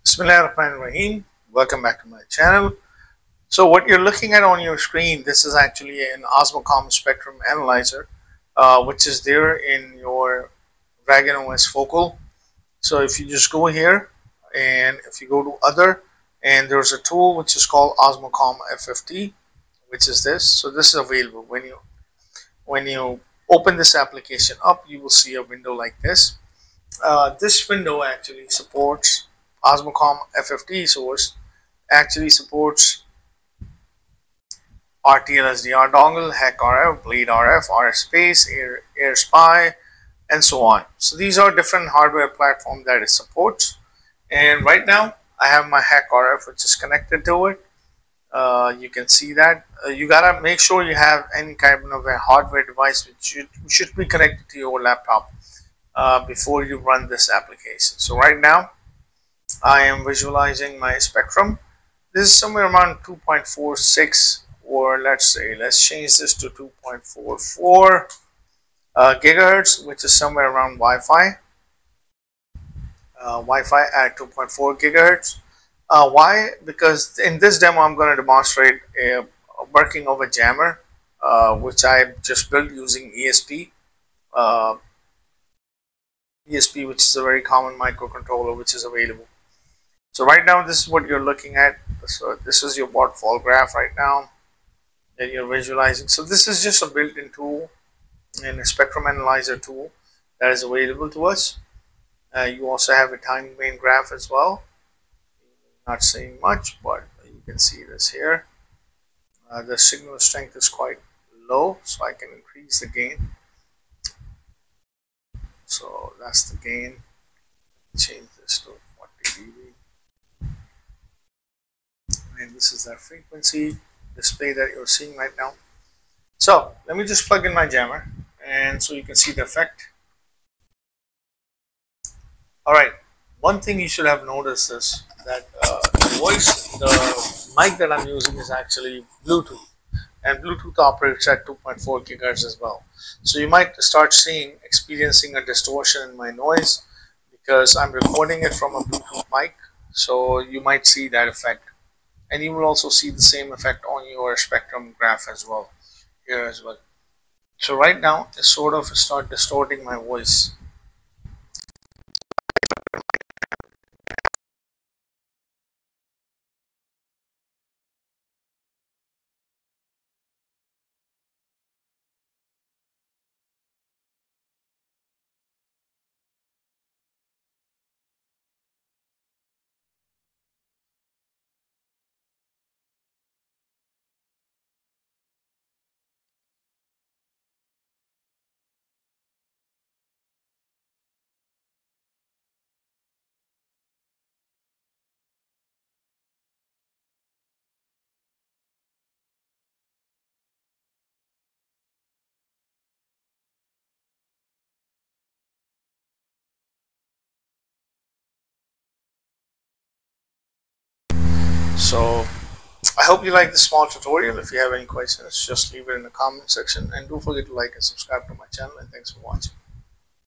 Bismillahirrahmanirrahim. Welcome back to my channel. So what you're looking at on your screen, this is actually an Osmocom spectrum analyzer, which is there in your Dragon OS Focal. So if you just go here and if you go to other, and there's a tool which is called Osmocom FFT, which is this. So this is available when you open this application up, you will see a window like this. This window actually supports Osmocom FFT source, actually supports RTL SDR dongle, HackRF, Bleed RF, RF Space, Air Spy, and so on. So these are different hardware platforms that it supports. And right now I have my HackRF which is connected to it. You can see that. You gotta make sure you have any kind of a hardware device which should be connected to your laptop before you run this application. So right now I am visualizing my spectrum. This is somewhere around 2.46, or let's change this to 2.44 gigahertz, which is somewhere around Wi-Fi at 2.4 gigahertz. Why? Because in this demo I'm going to demonstrate a working of a jammer, which I just built using ESP, which is a very common microcontroller which is available. So right now this is what you're looking at. So this is your waterfall graph right now that you're visualizing. So this is just a built-in tool and a spectrum analyzer tool that is available to us. You also have a time domain graph as well. Not seeing much, but you can see this here. The signal strength is quite low, so I can increase the gain. So that's the gain. Change this to 40 dB. And this is that frequency display that you're seeing right now. So let me just plug in my jammer, and so you can see the effect. All right, one thing you should have noticed is that the mic that I'm using is actually Bluetooth, and Bluetooth operates at 2.4 gigahertz as well. So you might start experiencing a distortion in my noise because I'm recording it from a Bluetooth mic. So you might see that effect, and you will also see the same effect on your spectrum graph as well here as well. So right now it sort of start distorting my voice. So I hope you like this small tutorial. If you have any questions, just leave it in the comment section, and don't forget to like and subscribe to my channel, and thanks for watching.